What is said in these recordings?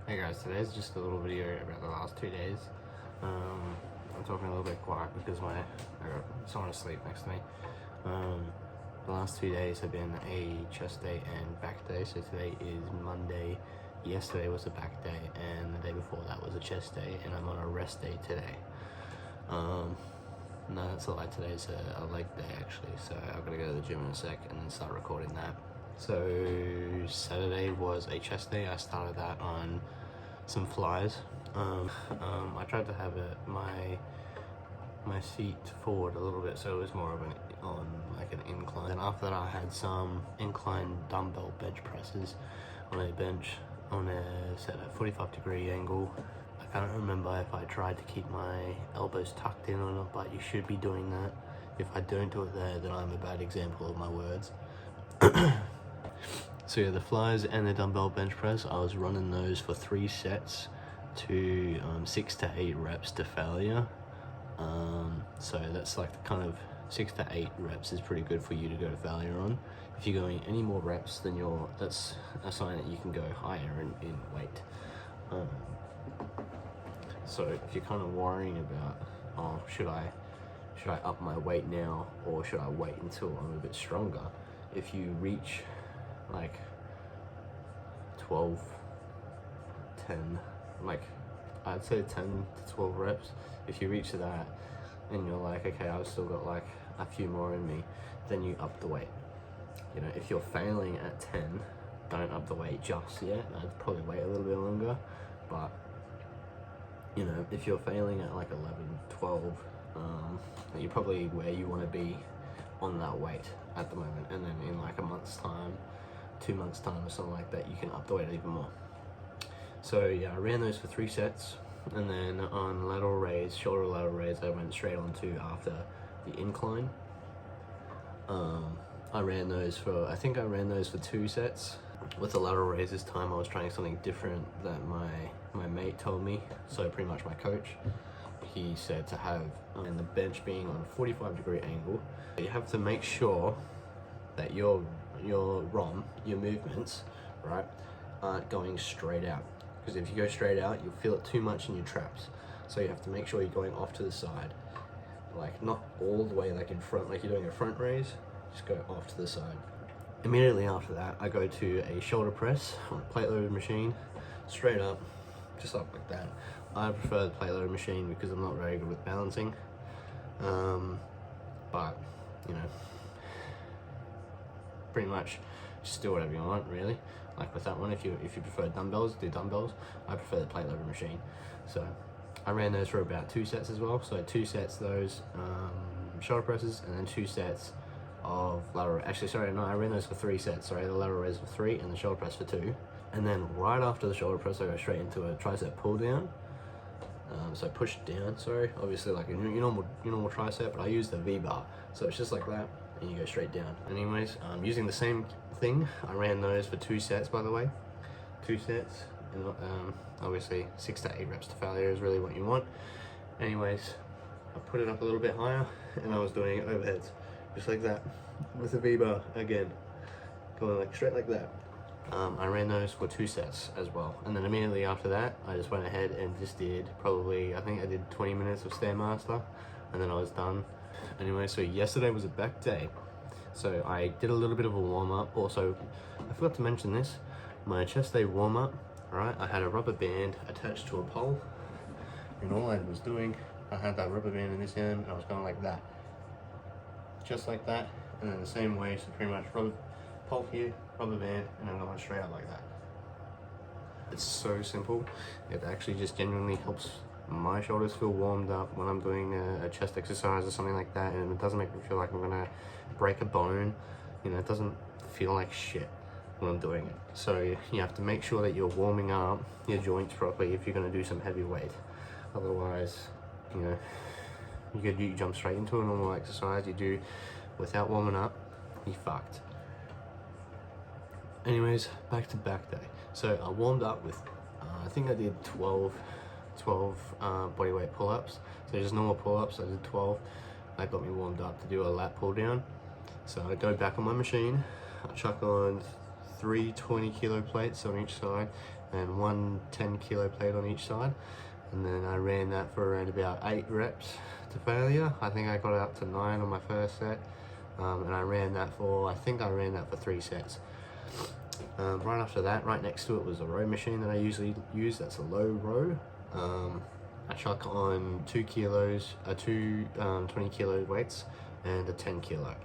Hey guys, today's just a little video about the last 2 days. I'm talking a little bit quiet because I got someone asleep next to me. The last 2 days have been a chest day and back day. So today is Monday. Yesterday was a back day, and the day before that was a chest day, and I'm on a rest day today. No, that's a lie. Today's a leg day actually, so I've got to go to the gym in a sec and then start recording that. So Saturday was a chest day. I started that on some flies. I tried to have my seat forward a little bit, so it was more of an incline. Then after that, I had some incline dumbbell bench presses on a bench on a set at 45-degree angle. I can't remember if I tried to keep my elbows tucked in or not, but you should be doing that. If I don't do it there, then I'm a bad example of my words. So yeah, the flies and the dumbbell bench press, I was running those for 3 sets to 6 to 8 reps to failure. So that's like the kind of 6 to 8 reps is pretty good for you to go to failure on. If you're going any more reps, then that's a sign that you can go higher in weight. So if you're kind of worrying about, oh, should I up my weight now, or should I wait until I'm a bit stronger? If you reach like 12, 10, like I'd say 10 to 12 reps, if you reach that and you're like, okay, I've still got like a few more in me, then you up the weight. You know, if you're failing at 10, don't up the weight just yet. I'd probably wait a little bit longer. But you know, if you're failing at like 11, 12, you're probably where you want to be on that weight at the moment, and then in like a month's time, 2 months time or something like that, you can up the weight even more. So yeah, I ran those for 3 sets, and then on lateral raise, shoulder lateral raise, I went straight onto after the incline. I ran those for 2 sets. With the lateral raise this time, I was trying something different that my mate told me. So pretty much my coach, he said to have and the bench being on a 45-degree angle. You have to make sure that your ROM, your movements, right, aren't going straight out. Because if you go straight out, you'll feel it too much in your traps. So you have to make sure you're going off to the side, like not all the way like in front, like you're doing a front raise, just go off to the side. Immediately after that, I go to a shoulder press on a plate loaded machine, straight up, just up like that. I prefer the plate loaded machine because I'm not very good with balancing. But you know, pretty much just do whatever you want, really. Like with that one, if you prefer dumbbells, do dumbbells. I prefer the plate loaded machine. So I ran those for about 2 sets as well. So 2 sets those shoulder presses, and then 2 sets of lateral. Actually, sorry, no, I ran those for 3 sets. Sorry, the lateral raise for 3 and the shoulder press for 2. And then right after the shoulder press, I go straight into a tricep pull down. So push down, sorry, obviously like your normal tricep, but I use the V-bar. So it's just like that, and you go straight down. Anyways, using the same thing, I ran those for 2 sets, by the way. 2 sets, and obviously 6 to 8 reps to failure is really what you want. Anyways, I put it up a little bit higher, and I was doing overheads, just like that, with the V-bar again, going like straight like that. I ran those for 2 sets as well, and then immediately after that I just went ahead and just did I think I did 20 minutes of Stairmaster, and then I was done. Anyway, so yesterday was a back day, so I did a little bit of a warm-up. Also, I forgot to mention this, my chest day warm-up, right, I had a rubber band attached to a pole, and all I was doing, I had that rubber band in this end, and I was going like that, just like that, and then the same way, so pretty much pole here, rubber band, and I'm going straight out like that. It's so simple. It actually just genuinely helps my shoulders feel warmed up when I'm doing a chest exercise or something like that, and it doesn't make me feel like I'm gonna break a bone. You know, it doesn't feel like shit when I'm doing it. So you have to make sure that you're warming up your joints properly if you're gonna do some heavy weight. Otherwise, you know, you jump straight into a normal exercise you do without warming up, you're fucked. Anyways, back to back day. So I warmed up with, I think I did 12 bodyweight pull-ups. So just normal pull-ups, I did 12. That got me warmed up to do a lat pull down. So I go back on my machine, I chuck on 3 20-kilo plates on each side, and one 10-kilo plate on each side. And then I ran that for around about 8 reps to failure. I think I got it up to 9 on my first set. And I ran that for 3 sets. Right after that, right next to it was a row machine that I usually use. That's a low row. I chuck on 2 kilos, 20-kilo weights and a 10-kilo.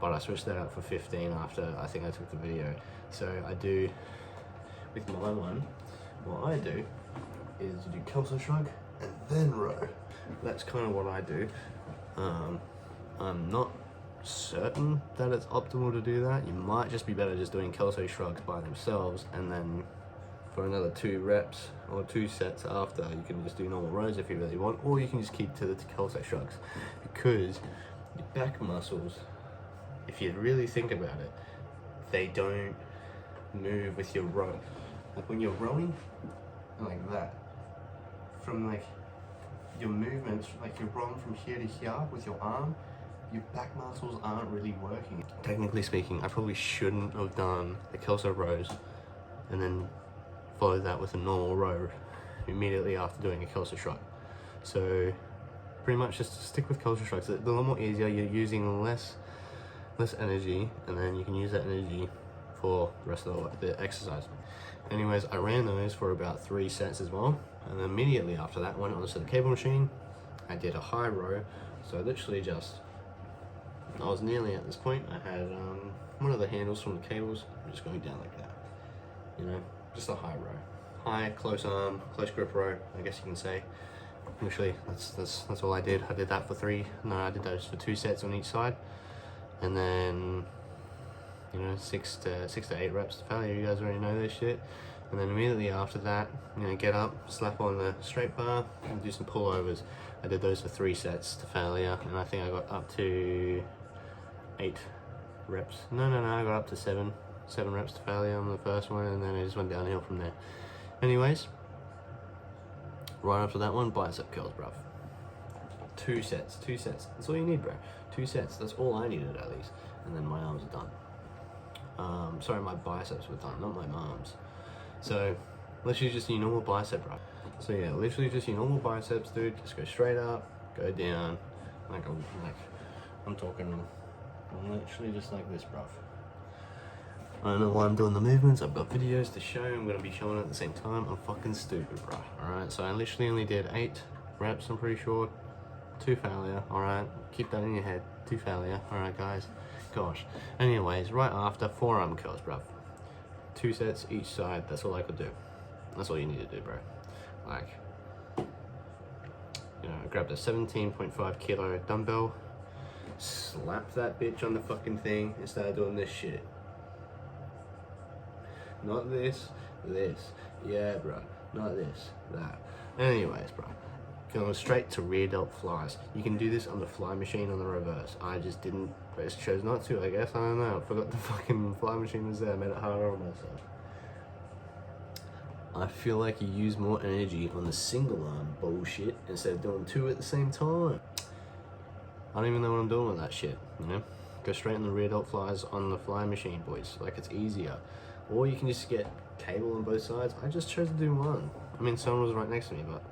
But I switched that up for 15 after I think I took the video. So I do, with my one, what I do is do Kelso shrug and then row. That's kind of what I do. I'm not certain that it's optimal to do that. You might just be better just doing Kelso shrugs by themselves, and then for another 2 reps or 2 sets after, you can just do normal rows if you really want, or you can just keep to the Kelso shrugs, because your back muscles, if you really think about it, they don't move with your row. Like when you're rowing like that, from like your movements, like you're rowing from here to here with your arm, your back muscles aren't really working. Technically speaking, I probably shouldn't have done the Kelso rows and then followed that with a normal row immediately after doing a Kelso shrug. So pretty much just stick with Kelso shrugs. They're a lot more easier. You're using less energy, and then you can use that energy for the rest of the exercise. Anyways, I ran those for about 3 sets as well, and then immediately after that went onto the cable machine. I did a high row, so literally just, I was nearly at this point. I had one of the handles from the cables just going down like that, you know, just a high row, high close arm, close grip row, I guess you can say. Literally, that's all I did. I did that for I did those for 2 sets on each side, and then, you know, 6 to 8 reps to failure. You guys already know this shit. And then immediately after that, you know, get up, slap on the straight bar, and do some pullovers. I did those for 3 sets to failure, and I think I got up to 8 reps. No, I got up to 7 reps to failure on the first one, and then I just went downhill from there. Anyways, right after that one, bicep curls, bruv. 2 sets. That's all you need, bro. 2 sets. That's all I needed at least. And then my arms are done. Sorry, my biceps were done, not my arms. So literally just your normal bicep, bro. So yeah, literally just your normal biceps, dude. Just go straight up, go down, I'm talking literally just like this, bruv. I don't know why I'm doing the movements. I've got videos to show. I'm gonna be showing it at the same time. I'm fucking stupid, bro. Alright, so I literally only did 8 reps, I'm pretty sure. 2 failure, alright. Keep that in your head. 2 failure, alright, guys. Gosh. Anyways, right after, forearm curls, bruv. 2 sets each side. That's all I could do. That's all you need to do, bro. Like, you know, I grabbed a 17.5 kilo dumbbell, slapped that bitch on the fucking thing, and started doing this shit. Not this. Yeah, bro. Not this, that. Anyways, bro. Going straight to rear delt flies. You can do this on the fly machine on the reverse. I just didn't, I just chose not to, I guess. I don't know. I forgot the fucking fly machine was there. I made it harder on myself. I feel like you use more energy on the single arm bullshit instead of doing 2 at the same time. I don't even know what I'm doing with that shit, you know? Go straight in the rear delt flies on the fly machine, boys. Like, it's easier. Or you can just get cable on both sides. I just chose to do one. I mean, someone was right next to me, but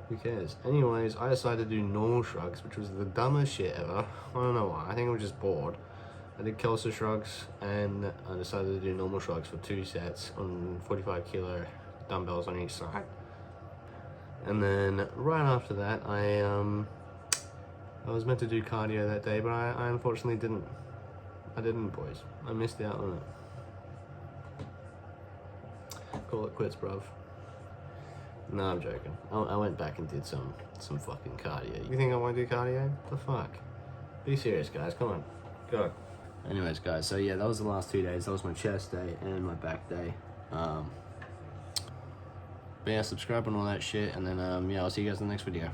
who cares? Anyways, I decided to do normal shrugs, which was the dumbest shit ever. I don't know why. I think I was just bored. I did Kelso shrugs, and I decided to do normal shrugs for 2 sets on 45 kilo dumbbells on each side. And then right after that, I was meant to do cardio that day, but I unfortunately didn't. I didn't, boys. I missed out on it. Call it quits, bruv. No, I'm joking. I went back and did some fucking cardio. You think I won't do cardio? The fuck? Be serious, guys. Come on. Go. Anyways, guys, so yeah, that was the last 2 days. That was my chest day and my back day. But yeah, subscribe and all that shit, and then yeah, I'll see you guys in the next video.